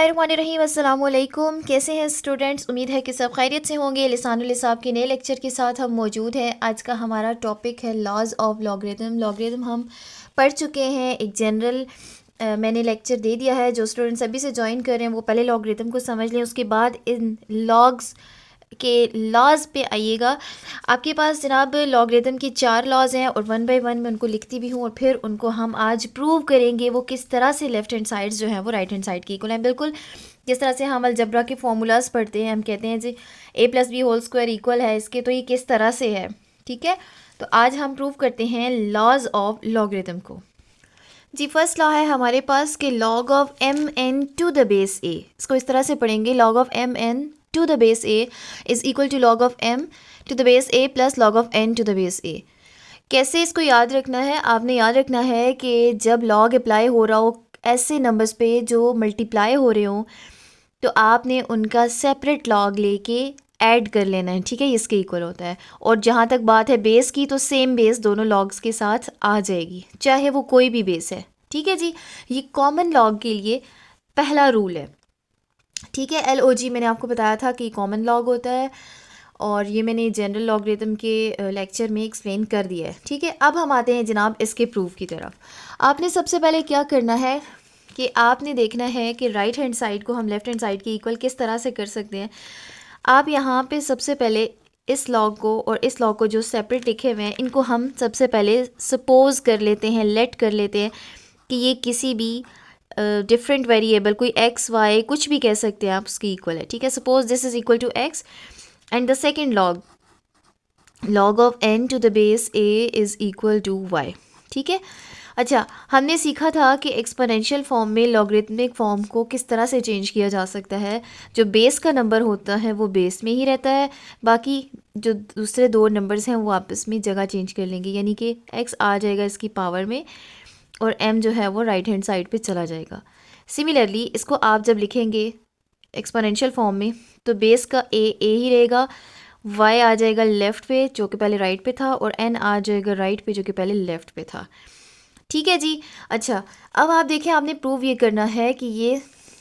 बिस्मिल्लाहिर्रहमानिर्रहीम। अस्सलाम वालेकुम। कैसे हैं स्टूडेंट्स? उम्मीद है कि सब खैरियत से होंगे। लिसानुल हिसाब के नए लेक्चर के साथ हम मौजूद हैं। आज का हमारा टॉपिक है लॉज ऑफ लॉगरिथम। लॉगरिथम हम पढ़ चुके हैं। एक जनरल मैंने लेक्चर दे दिया है। जो स्टूडेंट्स अभी से ज्वाइन कर रहे हैं वो पहले लॉगरिथम को समझ लें, उसके बाद इन लॉग्स के लॉज पे आइएगा। आपके पास जनाब लॉगरिथम की 4 लॉज हैं और वन बाय वन मैं उनको लिखती भी हूँ और फिर उनको हम आज प्रूव करेंगे वो किस तरह से लेफ़्ट हैंड साइड्स जो हैं वो राइट हैंड साइड की इक्वल हैं। बिल्कुल जिस तरह से हम अलजबरा के फार्मूलाज पढ़ते हैं, हम कहते हैं जी a+b² इक्वल है इसके, तो ये किस तरह से है। ठीक है, तो आज हम प्रूव करते हैं लॉज ऑफ लॉगरिथम को। जी फर्स्ट लॉ है हमारे पास कि log of mn to the base a, इसको इस तरह से पढ़ेंगे log of mn to the base a is equal to log of m to the base a plus log of n to the base a। कैसे इसको याद रखना है? आपने याद रखना है कि जब log अप्लाई हो रहा हो ऐसे नंबर्स पे जो मल्टीप्लाई हो रहे हों तो आपने उनका सेपरेट log लेके ऐड कर लेना है। ठीक है, इसके इक्वल होता है। और जहाँ तक बात है बेस की, तो सेम बेस दोनों लॉग्स के साथ आ जाएगी, चाहे वो कोई भी बेस है। ठीक है जी, ये कॉमन लॉग के लिए पहला रूल है। ठीक है, LOG मैंने आपको बताया था कि कॉमन लॉग होता है और ये मैंने जनरल लॉगरिथम के लेक्चर में एक्सप्लेन कर दिया है। ठीक है, अब हम आते हैं जनाब इसके प्रूफ की तरफ। आपने सबसे पहले क्या करना है कि आपने देखना है कि राइट हैंड साइड को हम लेफ़्ट हैंड साइड के इक्वल किस तरह से कर सकते हैं। आप यहाँ पे सबसे पहले इस लॉग को और इस लॉग को जो सेपरेट लिखे हुए हैं इनको हम सबसे पहले सपोज कर लेते हैं, लेट कर लेते हैं कि ये किसी भी डिफरेंट वेरिएबल, कोई x y कुछ भी कह सकते हैं आप, उसकी इक्वल है। ठीक है, suppose this is equal to x and the second log of n to the base a is equal to y। ठीक है, अच्छा हमने सीखा था कि एक्सपोनेंशियल फॉर्म में लॉगरिथमिक फॉर्म को किस तरह से चेंज किया जा सकता है। जो बेस का नंबर होता है वो बेस में ही रहता है, बाकी जो दूसरे दो नंबर्स हैं वो आपस में जगह चेंज कर लेंगे, यानी कि x आ जाएगा इसकी पावर में और m जो है वो राइट हैंड साइड पे चला जाएगा। सिमिलरली इसको आप जब लिखेंगे एक्सपोनेंशियल फॉर्म में तो बेस का a ही रहेगा, y आ जाएगा लेफ़्ट पे जो कि पहले राइट पे था और n आ जाएगा राइट पे जो कि पहले लेफ़्ट पे था। ठीक है जी, अच्छा अब आप देखें, आपने प्रूव ये करना है कि ये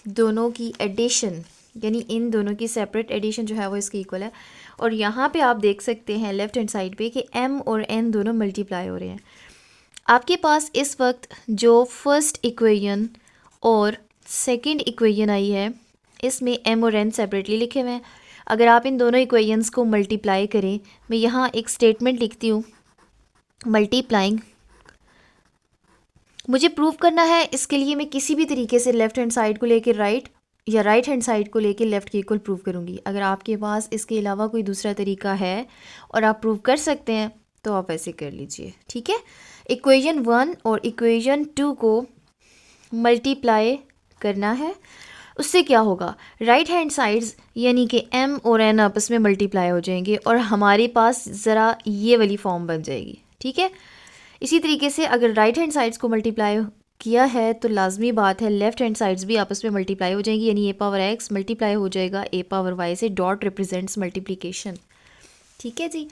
दोनों की एडिशन, यानी इन दोनों की सेपरेट एडिशन जो है वो इसके इक्वल है। और यहाँ पे आप देख सकते हैं लेफ़्ट हैंड साइड पे कि m और n दोनों मल्टीप्लाई हो रहे हैं। आपके पास इस वक्त जो फर्स्ट इक्वेशन और सेकंड इक्वेशन आई है इसमें m और n सेपरेटली लिखे हुए हैं। अगर आप इन दोनों इक्वेशंस को मल्टीप्लाई करें, मैं यहाँ एक स्टेटमेंट लिखती हूँ मल्टीप्लाइंग। मुझे प्रूव करना है, इसके लिए मैं किसी भी तरीके से लेफ़्ट हैंड साइड को लेकर राइट या राइट हैंड साइड को लेकर लेफ़्ट के इक्वल प्रूव करूँगी। अगर आपके पास इसके अलावा कोई दूसरा तरीका है और आप प्रूव कर सकते हैं तो आप ऐसे कर लीजिए। ठीक है, इक्वेशन 1 और इक्वेशन 2 को मल्टीप्लाई करना है। उससे क्या होगा, राइट हैंड साइड्स यानी कि m और n आपस में मल्टीप्लाई हो जाएंगे और हमारे पास ज़रा ये वाली फॉर्म बन जाएगी। ठीक है, इसी तरीके से अगर राइट हैंड साइड्स को मल्टीप्लाई किया है तो लाजमी बात है लेफ़्ट हैंड साइड्स भी आपस में मल्टीप्लाई हो जाएंगी, यानी a पावर x मल्टीप्लाई हो जाएगा a पावर y से। Dot represents multiplication. ठीक है जी,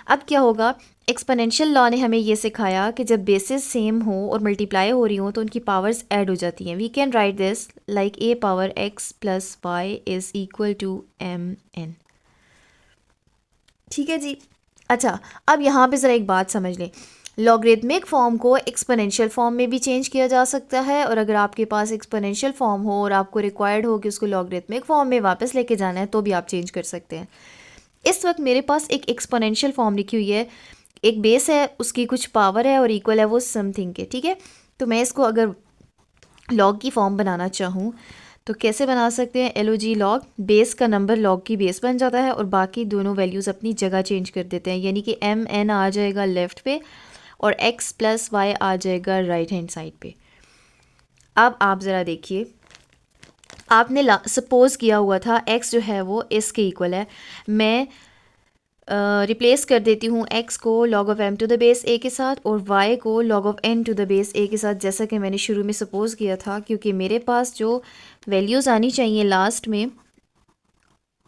अब क्या होगा, एक्सपोनेंशियल लॉ ने हमें ये सिखाया कि जब बेसिस सेम हो और मल्टीप्लाई हो रही हो तो उनकी पावर्स ऐड हो जाती हैं। We can write this like a power x plus y is equal to mn। ठीक है जी, अच्छा अब यहाँ पे ज़रा एक बात समझ लें, लॉगरिथमिक फॉर्म को एक्सपोनेंशियल फॉर्म में भी चेंज किया जा सकता है और अगर आपके पास एक्सपोनेंशियल फॉर्म हो और आपको रिक्वायर्ड हो कि उसको लॉगरिथमिक फॉर्म में वापस लेके जाना है तो भी आप चेंज कर सकते हैं। इस वक्त मेरे पास एक एक्सपोनेंशियल फॉर्म लिखी हुई है, एक बेस है, उसकी कुछ पावर है और इक्वल है वो समथिंग के। ठीक है, तो मैं इसको अगर लॉग की फॉर्म बनाना चाहूँ तो कैसे बना सकते हैं, LOG लॉग, बेस का नंबर लॉग की बेस बन जाता है और बाकी दोनों वैल्यूज़ अपनी जगह चेंज कर देते हैं, यानी कि mn आ जाएगा लेफ़्ट पे और x प्लस y आ जाएगा राइट हैंड साइड पे। अब आप ज़रा देखिए, आपने सपोज़ किया हुआ था x जो है वो इसके इक्वल है। मैं रिप्लेस कर देती हूँ x को log of m to the base a के साथ और y को log of n to the base a के साथ, जैसा कि मैंने शुरू में सपोज़ किया था, क्योंकि मेरे पास जो वैल्यूज़ आनी चाहिए लास्ट में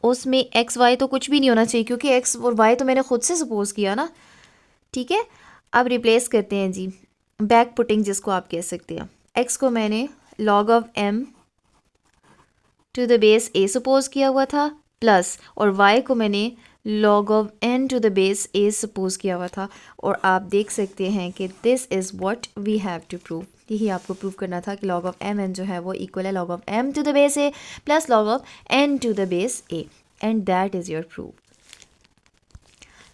उसमें x y तो कुछ भी नहीं होना चाहिए क्योंकि x और y तो मैंने ख़ुद से सपोज़ किया ना। ठीक है, अब रिप्लेस करते हैं जी, बैक पुटिंग जिसको आप कह सकते हैं। x को मैंने log of m to the base a suppose किया हुआ था प्लस, और y को मैंने log of n to the base a suppose किया हुआ था। और आप देख सकते हैं कि this is what we have to prove. यही आपको प्रूव करना था कि log of mn जो है वो इक्वल है log of m to the base a plus log of n to the base a, and that is your proof.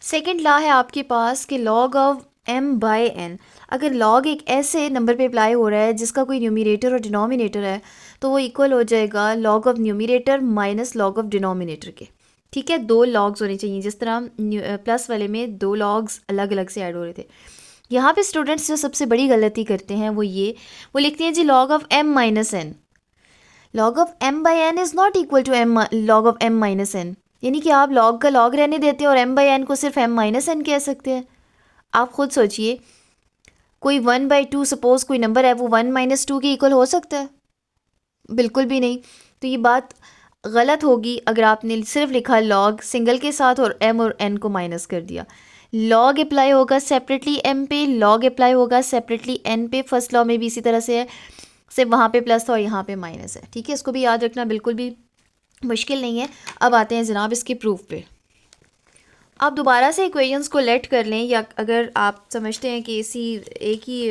Second law है आपके पास कि log of m by n, अगर log एक ऐसे नंबर पे अप्लाई हो रहा है जिसका कोई न्यूमिनेटर और डिनोमिनेटर है तो वो इक्वल हो जाएगा log of numerator minus log of denominator के। ठीक है, दो लॉग्स होने चाहिए, जिस तरह प्लस वाले में दो लॉग्स अलग अलग से ऐड हो रहे थे। यहाँ पे स्टूडेंट्स जो सबसे बड़ी गलती करते हैं वो लिखते हैं जी log of m minus n। log of m by n is not equal to m log of m minus n, यानी कि आप log का log रहने देते हैं और m बाई n को सिर्फ m माइनस n कह सकते हैं। आप खुद सोचिए, कोई 1/2 सपोज़ कोई नंबर है वो 1 माइनस 2 के इक्वल हो सकता है? बिल्कुल भी नहीं। तो ये बात गलत होगी अगर आपने सिर्फ लिखा log सिंगल के साथ और m और n को माइनस कर दिया। log अप्लाई होगा सेपरेटली m पे, log अप्लाई होगा सेपरेटली n पे। फर्स्ट लॉ में भी इसी तरह से है, सिर्फ वहाँ पे प्लस था और यहाँ पे माइनस है। ठीक है, इसको भी याद रखना, बिल्कुल भी मुश्किल नहीं है। अब आते हैं जनाब इसके प्रूफ पे। आप दोबारा से इक्वेशंस को लेट कर लें, या अगर आप समझते हैं कि इसी एक ही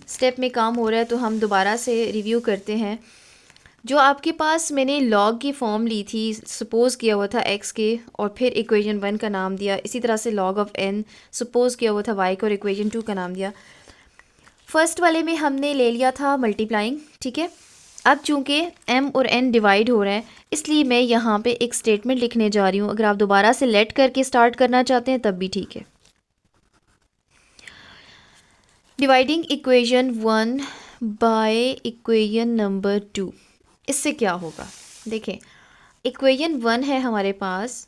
स्टेप में काम हो रहा है तो हम दोबारा से रिव्यू करते हैं। जो आपके पास मैंने log की फॉर्म ली थी, सपोज़ किया हुआ था x के और फिर इक्वेशन 1 का नाम दिया, इसी तरह से log of n सपोज़ किया हुआ था y को और इक्वेशन 2 का नाम दिया। फर्स्ट वाले में हमने ले लिया था मल्टीप्लाइंग। ठीक है, अब चूंकि m और n डिवाइड हो रहे हैं इसलिए मैं यहाँ पे एक स्टेटमेंट लिखने जा रही हूँ। अगर आप दोबारा से लेट करके स्टार्ट करना चाहते हैं तब भी ठीक है। Dividing equation 1 by equation number 2, इससे क्या होगा? देखें, इक्वेशन 1 है हमारे पास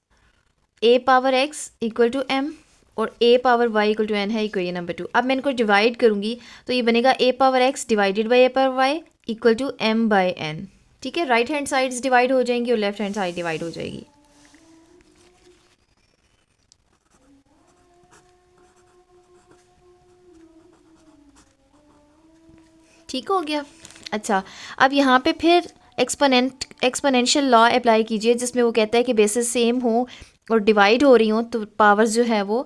a power x equal to m और a power y equal to n है इक्वेशन नंबर 2। अब मैं इनको डिवाइड करूँगी तो ये बनेगा a power x divided by a power y equal to m by n। ठीक है, राइट हैंड साइड्स डिवाइड हो जाएंगी और लेफ्ट हैंड साइड डिवाइड हो जाएगी। ठीक हो गया। अच्छा, अब यहाँ पे फिर एक्सपोनेंशियल लॉ अप्लाई कीजिए जिसमें वो कहता है कि बेसिस सेम हो और डिवाइड हो रही हो तो पावर जो है वो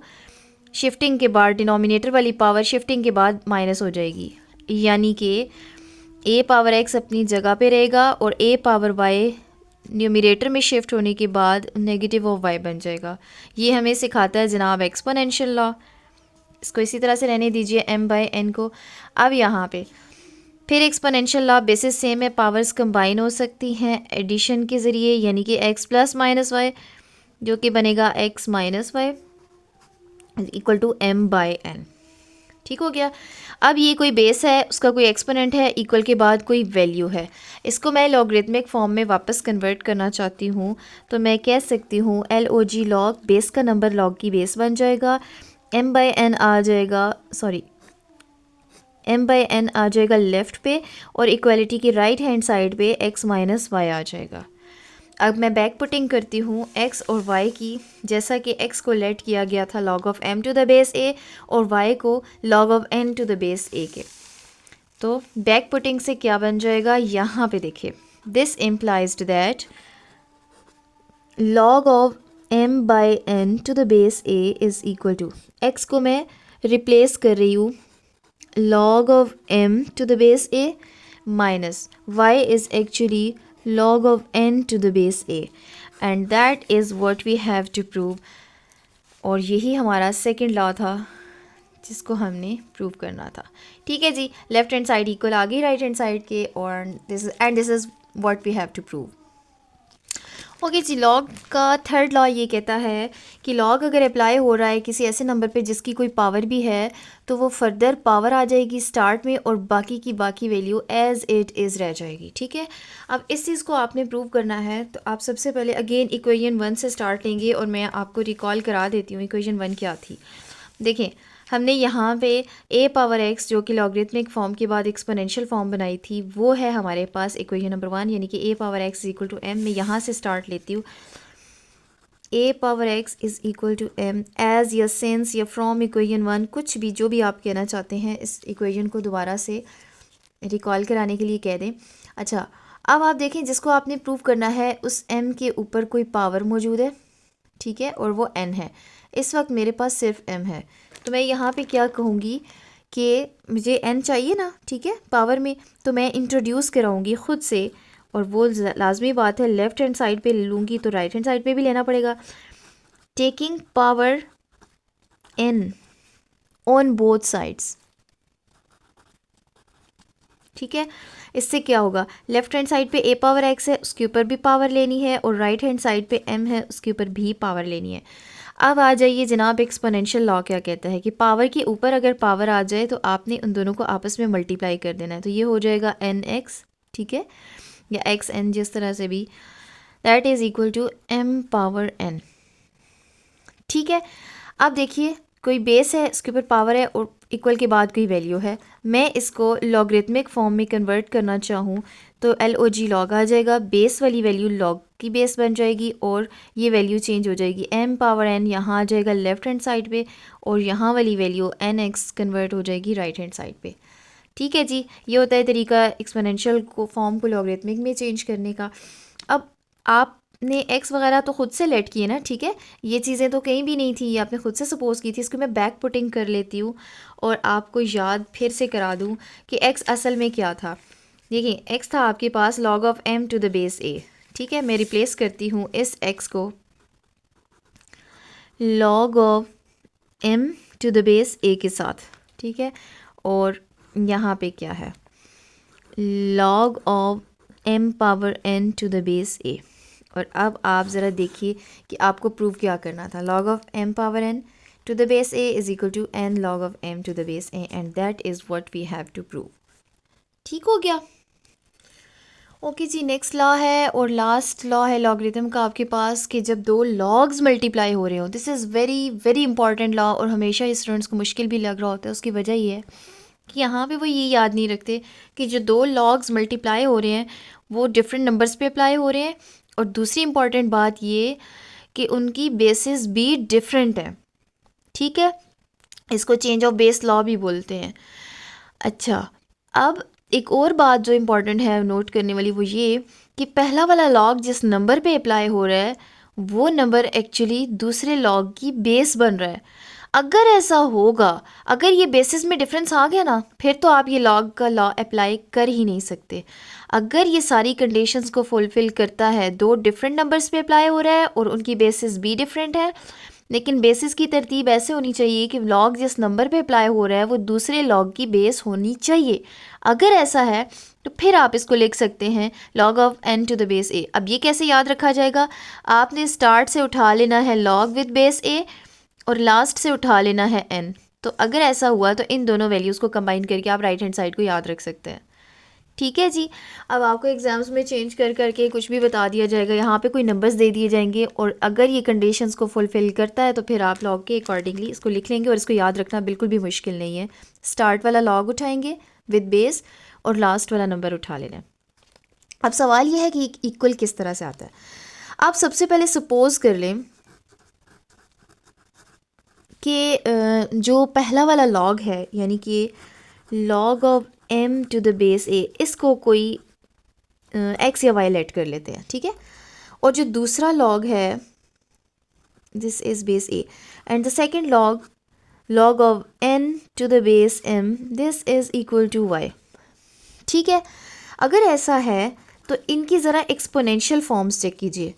शिफ्टिंग के बाद, डिनोमिनेटर वाली पावर शिफ्टिंग के बाद माइनस हो जाएगी, यानी कि a पावर x अपनी जगह पे रहेगा और a पावर y न्यूमिनेटर में शिफ्ट होने के बाद नेगेटिव ऑफ y बन जाएगा। ये हमें सिखाता है जनाब एक्सपोनेंशियल लॉ। इसको इसी तरह से रहने दीजिए m बाई n को। अब यहाँ पे फिर एक्सपोनेंशियल लॉ, बेसिस सेम है, पावर्स कंबाइन हो सकती हैं एडिशन के ज़रिए, यानी कि x प्लस माइनस वाई जो कि बनेगा x minus y equal to m by n। ठीक हो गया। अब ये कोई बेस है, उसका कोई एक्सपोनेंट है, इक्वल के बाद कोई वैल्यू है, इसको मैं लॉगरिथमिक फॉर्म में वापस कन्वर्ट करना चाहती हूँ तो मैं कह सकती हूँ LOG लॉग, बेस का नंबर लॉग की बेस बन जाएगा, m बाई n आ जाएगा, सॉरी m बाई n आ जाएगा लेफ़्ट पे और इक्वलिटी की राइट हैंड साइड पे x माइनस वाई आ जाएगा। अब मैं बैक पुटिंग करती हूँ x और y की, जैसा कि x को लेट किया गया था log of m to the base a और y को log of n to the base a के। तो बैक पुटिंग से क्या बन जाएगा, यहाँ पे देखिए, this implies that log of m by n to the base a is equal to, x को मैं रिप्लेस कर रही हूँ log of m to the base a minus y is actually log of n to the base a, and that is what we have to prove। और यही हमारा second law था जिसको हमने प्रूव करना था। ठीक है जी, लेफ्ट हैंड साइड इक्वल आ गई राइट हैंड साइड के, और this is what we have to prove. Okay जी, लॉग का थर्ड लॉ ये कहता है कि लॉग अगर अप्लाई हो रहा है किसी ऐसे नंबर पे जिसकी कोई पावर भी है तो वो फर्दर पावर आ जाएगी स्टार्ट में और बाकी की बाकी वैल्यू एज इट इज़ रह जाएगी। ठीक है, अब इस चीज़ को आपने प्रूव करना है तो आप सबसे पहले अगेन इक्वेशन 1 से स्टार्ट लेंगे और मैं आपको रिकॉल करा देती हूँ इक्वेशन 1 क्या थी। देखें, हमने यहाँ पे a पावर x जो कि लॉगरिथमिक फॉर्म के बाद एक्सपोनेंशियल फॉर्म बनाई थी, वो है हमारे पास इक्वेशन नंबर 1, यानी कि a power x equal to m। मैं यहाँ से स्टार्ट लेती हूँ, a power x is equal to m as या सिंस या फ्रॉम इक्वेशन 1, कुछ भी जो भी आप कहना चाहते हैं, इस इक्वेशन को दोबारा से रिकॉल कराने के लिए कह दें। अच्छा, अब आप देखें जिसको आपने प्रूव करना है उस m के ऊपर कोई पावर मौजूद है, ठीक है, और वो n है। इस वक्त मेरे पास सिर्फ m है, तो मैं यहाँ पे क्या कहूँगी कि मुझे n चाहिए ना, ठीक है, पावर में, तो मैं इंट्रोड्यूस कराऊँगी ख़ुद से, और वो लाजमी बात है लेफ़्ट हैंड साइड पे लूँगी तो राइट हैंड साइड पे भी लेना पड़ेगा। Taking power n on both sides, ठीक है। इससे क्या होगा, लेफ्ट हैंड साइड पे a पावर x है, उसके ऊपर भी पावर लेनी है, और राइट हैंड साइड पे m है, उसके ऊपर भी पावर लेनी है। अब आ जाइए जनाब, एक्सपोनेंशियल लॉ क्या कहता है कि पावर के ऊपर अगर पावर आ जाए तो आपने उन दोनों को आपस में मल्टीप्लाई कर देना है, तो ये हो जाएगा nx, ठीक है, या xn, जिस तरह से भी, that is equal to m power n, ठीक है। अब देखिए कोई बेस है, उसके ऊपर पावर है, और इक्वल के बाद कोई वैल्यू है। मैं इसको लॉगरिथमिक फॉर्म में कन्वर्ट करना चाहूँ तो LOG लॉग आ जाएगा, बेस वाली वैल्यू लॉग की बेस बन जाएगी, और ये वैल्यू चेंज हो जाएगी, m पावर n यहाँ आ जाएगा लेफ़्ट हैंड साइड पे, और यहाँ वाली वैल्यू nx कन्वर्ट हो जाएगी राइट हैंड साइड पे, ठीक है जी। ये होता है तरीका एक्सपोनेंशियल को फॉर्म को लॉगरिथमिक में चेंज करने का। अब आपने x वगैरह तो ख़ुद से लेट किए ना, ठीक है, ये चीज़ें तो कहीं भी नहीं थी, ये आपने ख़ुद से सपोज की थी। इसको मैं बैक पुटिंग कर लेती हूँ और आपको याद फिर से करा दूँ कि x असल में क्या था। देखिए x था आपके पास log of m to the base a, ठीक है। मैं रिप्लेस करती हूँ इस x को log of m to the base a के साथ, ठीक है, और यहाँ पे क्या है, log of m power n to the base a। और अब आप ज़रा देखिए कि आपको प्रूव क्या करना था, log of m power n to the base a is equal to n log of m to the base a, and that is what we have to prove. ठीक हो गया, ओके जी। नेक्स्ट लॉ है और last law है logarithm का आपके पास कि जब दो लॉग्स मल्टीप्लाई हो रहे हो, this is very very important law, और हमेशा स्टूडेंट्स को मुश्किल भी लग रहा होता है। उसकी वजह ये है कि यहाँ पे वो ये याद नहीं रखते कि जो दो लॉग्स मल्टीप्लाई हो रहे हैं वो डिफरेंट नंबर्स पे अप्लाई हो रहे हैं, और दूसरी इंपॉर्टेंट बात ये कि उनकी बेसिस भी डिफरेंट है, ठीक है। इसको चेंज ऑफ बेस लॉ भी बोलते हैं। अच्छा, अब एक और बात जो इम्पॉर्टेंट है नोट करने वाली वो ये कि पहला वाला लॉग जिस नंबर पे अप्लाई हो रहा है वो नंबर एक्चुअली दूसरे लॉग की बेस बन रहा है। अगर ऐसा होगा, अगर ये बेसिस में डिफरेंस आ गया ना, फिर तो आप ये लॉग का लॉ अप्लाई कर ही नहीं सकते। अगर ये सारी कंडीशंस को फुलफ़िल करता है, दो डिफरेंट नंबर्स पे अप्लाई हो रहा है और उनकी बेसिस भी डिफरेंट है, लेकिन बेसिस की तरतीब ऐसे होनी चाहिए कि लॉग जिस नंबर पे अप्लाई हो रहा है वो दूसरे लॉग की बेस होनी चाहिए। अगर ऐसा है तो फिर आप इसको लिख सकते हैं log of n to the base a। अब ये कैसे याद रखा जाएगा, आपने स्टार्ट से उठा लेना है log विद बेस a और लास्ट से उठा लेना है n। तो अगर ऐसा हुआ तो इन दोनों वैल्यूज़ को कंबाइन करके आप राइट हैंड साइड को याद रख सकते हैं, ठीक है जी। अब आपको एग्ज़ाम्स में चेंज कर करके कुछ भी बता दिया जाएगा, यहाँ पे कोई नंबर्स दे दिए जाएंगे, और अगर ये कंडीशंस को फुलफ़िल करता है तो फिर आप लॉग के अकॉर्डिंगली इसको लिख लेंगे, और इसको याद रखना बिल्कुल भी मुश्किल नहीं है। स्टार्ट वाला लॉग उठाएंगे विद बेस और लास्ट वाला नंबर उठा लेना। अब सवाल ये है कि इक्वल किस तरह से आता है। आप सबसे पहले सपोज कर लें कि जो पहला वाला लॉग है, यानी कि log of m to the base a, इसको कोई x या y लेट कर लेते हैं, ठीक है। और जो दूसरा लॉग है this is base a, and the second log of n to the base m, this is equal to y, ठीक है। अगर ऐसा है तो इनकी ज़रा एक्सपोनेंशियल फॉर्म्स चेक कीजिए।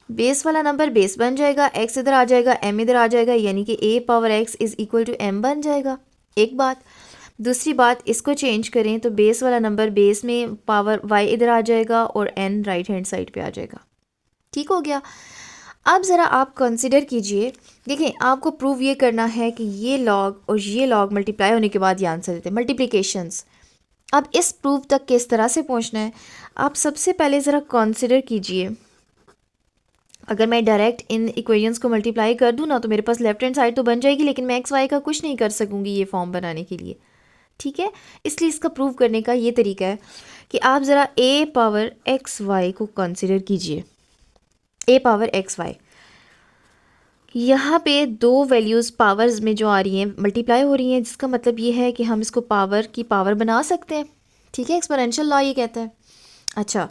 बेस वाला नंबर बेस बन जाएगा, x इधर आ जाएगा, m इधर आ जाएगा, यानी कि a power x is equal to m बन जाएगा, एक बात। दूसरी बात, इसको चेंज करें तो बेस वाला नंबर बेस में पावर y इधर आ जाएगा और n राइट हैंड साइड पे आ जाएगा, ठीक हो गया। अब ज़रा आप कंसिडर कीजिए, देखें आपको प्रूव ये करना है कि ये लॉग और ये लॉग मल्टीप्लाई होने के बाद ये आंसर देते हैं, मल्टीप्लिकेशंस। अब इस प्रूफ तक किस तरह से पहुंचना है, आप सबसे पहले ज़रा कंसिडर कीजिए। अगर मैं डायरेक्ट इन इक्वेशंस को मल्टीप्लाई कर दूँ ना तो मेरे पास लेफ्ट हैंड साइड तो बन जाएगी, लेकिन मैं एक्स वाई का कुछ नहीं कर सकूँगी ये फॉर्म बनाने के लिए, ठीक है। इसलिए इसका प्रूव करने का ये तरीका है कि आप ज़रा a पावर एक्स वाई को कंसिडर कीजिए। a पावर एक्स वाई, यहाँ पे दो वैल्यूज़ पावर्स में जो आ रही हैं मल्टीप्लाई हो रही हैं, जिसका मतलब ये है कि हम इसको पावर की पावर बना सकते हैं, ठीक है। एक्सपोनेंशियल लॉ ये कहता है। अच्छा,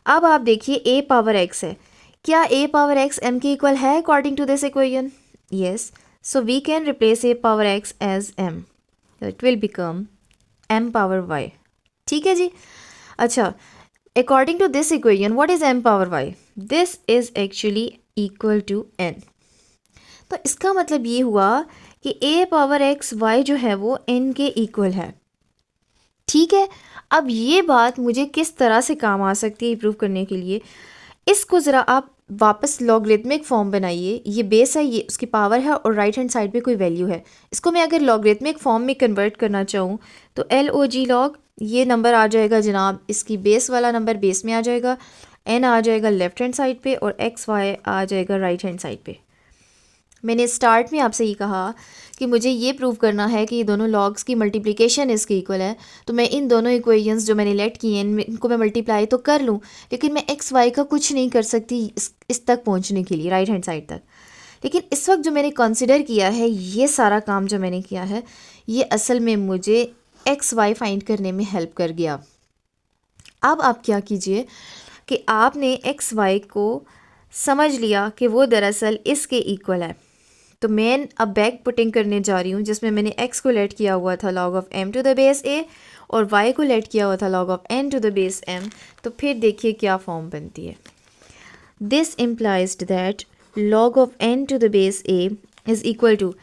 अब आप देखिए a पावर x है, क्या a पावर x m के इक्वल है according to this equation? Yes, so we can replace a power x as m, it will become m power y। ठीक है जी। अच्छा, according to this equation what is m power y? This is actually equal to n। तो इसका मतलब ये हुआ कि a पावर x y जो है वो n के इक्वल है। ठीक है, अब ये बात मुझे किस तरह से काम आ सकती है प्रूव करने के लिए, इसको ज़रा आप वापस लॉगरिथमिक फॉर्म बनाइए। ये बेस है, ये उसकी पावर है और राइट हैंड साइड पे कोई वैल्यू है। इसको मैं अगर लॉगरिथमिक फॉर्म में कन्वर्ट करना चाहूँ तो LOG लॉग, ये नंबर आ जाएगा जनाब, इसकी बेस वाला नंबर बेस में आ जाएगा, n आ जाएगा लेफ़्ट हैंड साइड पे और XY आ जाएगा राइट हैंड साइड पे। मैंने स्टार्ट में आपसे ये कहा कि मुझे ये प्रूव करना है कि ये दोनों लॉग्स की मल्टीप्लिकेशन इसके इक्वल है, तो मैं इन दोनों इक्वेशंस जो मैंने लेट किए हैं इनको मैं मल्टीप्लाई तो कर लूँ, लेकिन मैं एक्स वाई का कुछ नहीं कर सकती इस तक पहुँचने के लिए, राइट हैंड साइड तक। लेकिन इस वक्त जो मैंने कंसिडर किया है, ये सारा काम जो मैंने किया है, ये असल में मुझे एक्स वाई फाइंड करने में हेल्प कर गया। अब आप क्या कीजिए कि आपने एक्स वाई को समझ लिया कि वो दरअसल इसके इक्वल है, तो मैं अब बैक पुटिंग करने जा रही हूँ जिसमें मैंने x को लेट किया हुआ था log of m to the base a और y को लेट किया हुआ था log of n to the base m। तो फिर देखिए क्या फॉर्म बनती है। This implies that log of n to the base a is equal to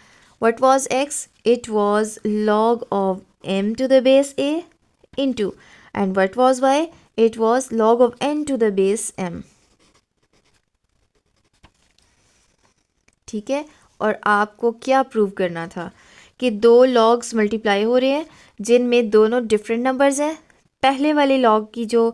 what was x? It was log of m to the base a into, and what was y? It was log of n to the base m। ठीक है, और आपको क्या prove करना था कि दो logs multiply हो रहे हैं जिनमें दोनों डिफरेंट नंबर्स हैं। पहले वाले लॉग की जो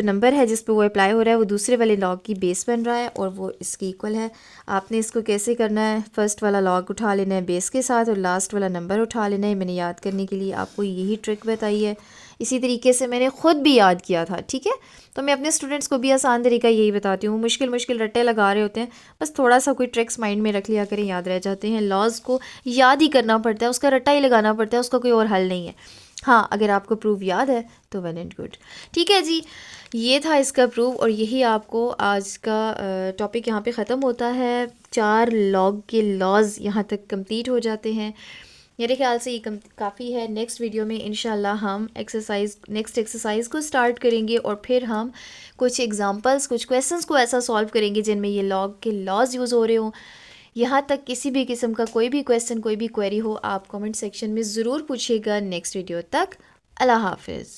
नंबर है जिस पे वो अप्लाई हो रहा है वो दूसरे वाले लॉग की बेस बन रहा है और वो इसके इक्वल है। आपने इसको कैसे करना है, फर्स्ट वाला लॉग उठा लेना है बेस के साथ और लास्ट वाला नंबर उठा लेना है। मैंने याद करने के लिए आपको यही ट्रिक बताई है, इसी तरीके से मैंने ख़ुद भी याद किया था। ठीक है, तो मैं अपने स्टूडेंट्स को भी आसान तरीका यही बताती हूँ। मुश्किल मुश्किल रट्टे लगा रहे होते हैं, बस थोड़ा सा कोई ट्रिक्स माइंड में रख लिया करें, याद रह जाते हैं। लॉज को याद ही करना पड़ता है, उसका रट्टा ही लगाना पड़ता है, उसका कोई और हल नहीं है। हाँ, अगर आपको प्रूफ याद है तो वेल एंड गुड। ठीक है जी, ये था इसका प्रूफ और यही आपको आज का टॉपिक यहाँ पे ख़त्म होता है। 4 लॉग के लॉज यहाँ तक कंप्लीट हो जाते हैं। मेरे ख्याल से ये काफ़ी है। नेक्स्ट वीडियो में इंशाल्लाह हम नेक्स्ट एक्सरसाइज को स्टार्ट करेंगे और फिर हम कुछ एग्जांपल्स, कुछ क्वेश्चंस को ऐसा सॉल्व करेंगे जिनमें ये लॉग के लॉज यूज़ हो रहे हों। यहाँ तक किसी भी किस्म का कोई भी क्वेश्चन, कोई भी क्वेरी हो, आप कमेंट सेक्शन में ज़रूर पूछिएगा। नेक्स्ट वीडियो तक अल्लाह हाफिज़।